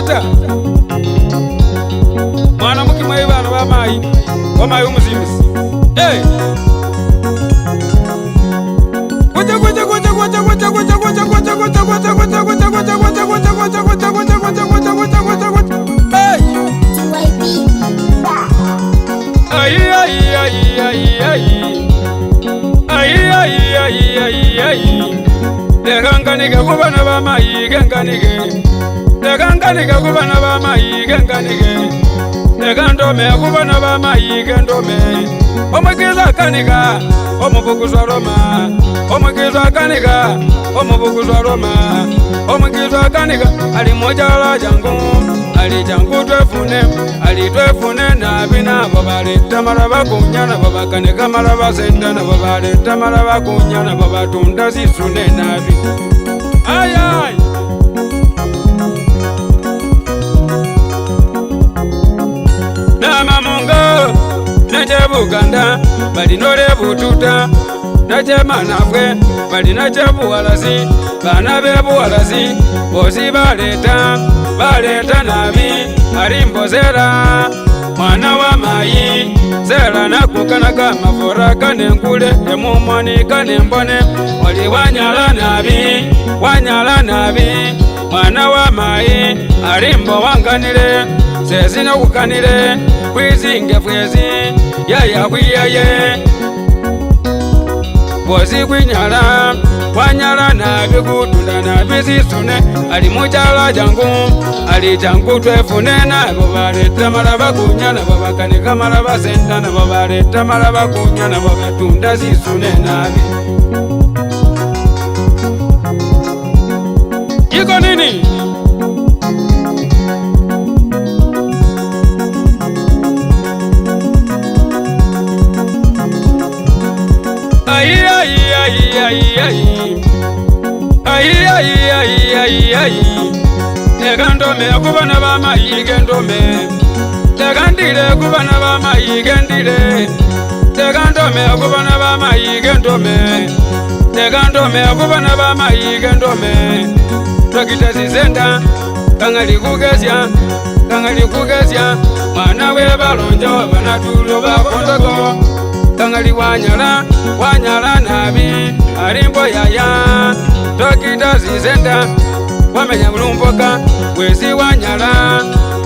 Leta mwana mukimwe bana ba mayi wamayi umuzimisi Lekanganike kubana ba mayi genganike lekanganike kubana ba mayi genganike lekandome kubana ba mayi gendome omukiza kanika omubuguzwa Roma omukiza kanika omubuguzwa Roma omukiza kanika ali mojala jangu ali jangu twefune nabi nabo baleta maraba kunyana babakanika maraba senda nabo baleta maraba kunyana babatunda zisune nabi ayay namamungo neje Buganda balinole bututa neje Manafwe balinaje buwalazi bana be buwalazi bozi baleta nabi alimbozera mwana wa mayi zera nakukanaga mafora kanenkule emumwani kanembone oli wanyala nabi mwana wa mayi alimbo wanganile sezina kukanile kwizinge fwezi yaya kwiyaye bozi kwinyala wanyala nabi kutunda nabi zisune ali mujala jangu ali jangu twefune nabo baleta maraba kunyana babakanika maraba senda nabo baleta maraba kunyana babatunda zisune nabi iko nini lekandome kubana ba mayi gendome lekandile kubana ba mayi gendile lekandome kubana ba mayi gendome lekandome kubana ba mayi gendome tokita zizenda kangali kugezya mwana we balonjo banatulo bakondogo kangali wanyala nabi alimbo yaya tokita zizenda wamenya mulumboka wezi wanyala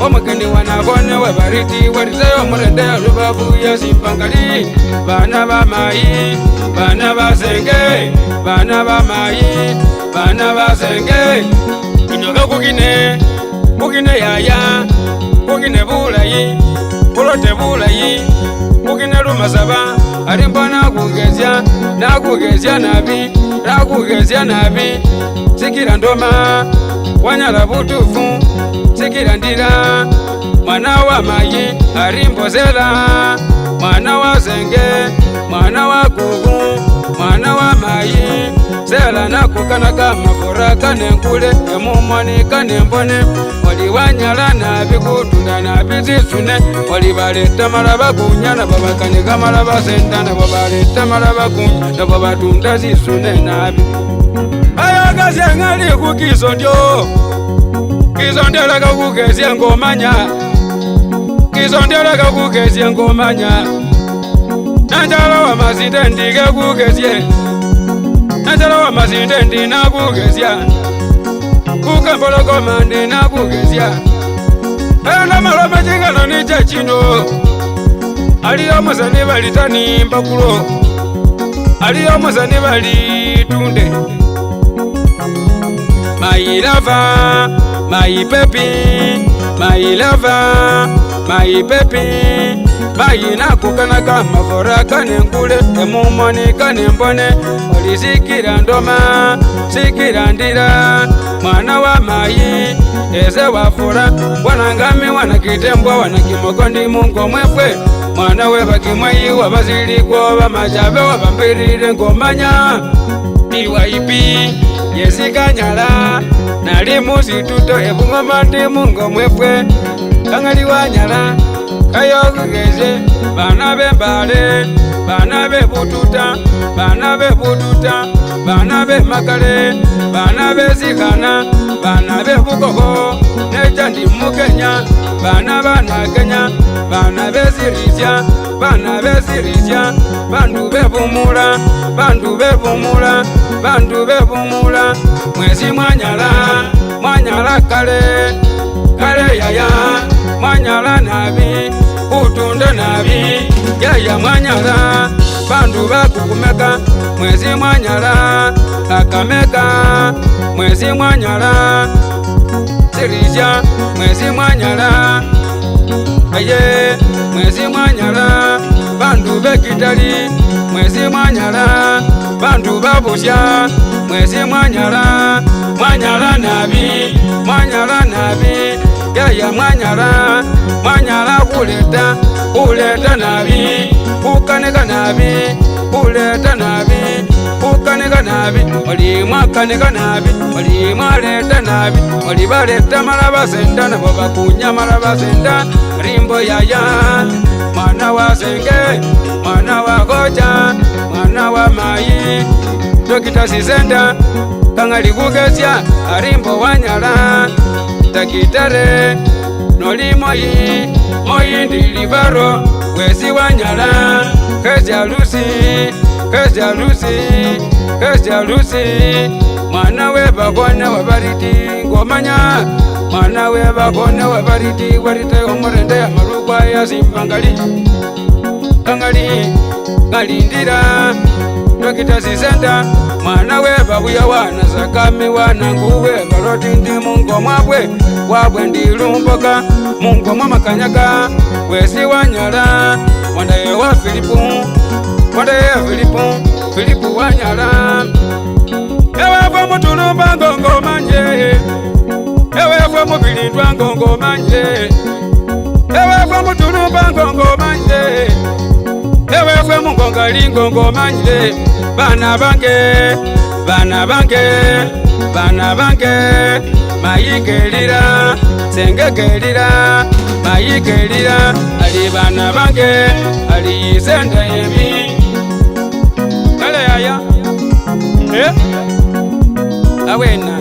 omukeni wanagone webariti waritayo murende rubavu yasimpangali bana ba mayi bana basenge bana ba mayi bana basenge inyoga kugine yaya kugine bulayi kulote bulayi kugine rumasaba alimbo nakugezya nabi sikira ndoma wanyala butufu sikira ndira mwana wa mayi alimbozela mwana wa zenge mwana wa gugu mwana wa mayi zela nakukanaga mafura kanenkule emumwani kanembone wali wanyala nabi kutunda nabi zisune wali baleta maraba kunyana babakanika maraba senda nabo baleta maraba kunyana babatunda zisune nabi ayagaze ngali kukizo ndio kizo ndelaga kugezya ngomanya kizo ndelaga kugezya ngomanya nanjala wa mazinde ndige kugezye nanjala wa mazinde ndina kugezya kukambologoma ndina kugezya ena maloma jingano ni chachino aliyo muzani balitani mbakulo aliyo muzani balitunde my lover, my baby, my lover, my baby. Bayina kukanaka mafora kanengule emumwani kanembone oli sikira ndoma sikira ndira mwana wa mayi eze wafura wanangami wanakitembwa wanakimoko ndi mungo mwefwe mwana we bakimwayi wabazilikwo bamajabe wabambirire ngomanya iwaipi yesikanyala nali muzituto ebungoma ndi mungo mwefwe kangali wanyala kayogeze bana bembale bana bebututa bana bebututa bana be makale bana bezikana bana bebukoko neja ndi mukenya bana Kenya bana bezirisya bandu bebumula mwezi mwanyala kale yaya mwanyala nabi utunda nabi yaya mwanyala bandu bakukumeka mwezi mwanyala Kakamega mwezi mwanyala Sirisya mwezi mwanyala aye mwezi mwanyala bandu bekitali mwezi mwanyala bandu babusya mwezi mwanyala nabi yaya mwanyala kuleta nabi kukaneka nabi kuleta nabi kukaneka nabi oli mwakaneka nabi oli mwaleta nabi oli baleta malabasenda nabo bakunya malabasenda rimbo yaya mwana wa senge mwana wa koja mwana wa mayi Dokita Sisenda kangali kugesya arimbo wanyala takitare noli moyi ndilibaro wesi wanyala kesya lusi mwana we bakona wabariti ngomanya mwana we bakona wabariti warite omorende ya marukwa ya simpangali ngalindira Dokita Sisenda mwana we babuya wana sakami wana nguwe baloti ndi mungomwa wabwe ndilumboka mungomwa makanyaga wesi wanyala wandaye wa Filipu wanyala ewefa mutulumba ngongomanye ewefa mubilindwa ngongomanye ewefa mutulumba ngongomanye ewefa mungongali ngongomanye bana bange mayikelira sengekelira mayikelira ali bana bange ali Sisenda yemi kale yaya awena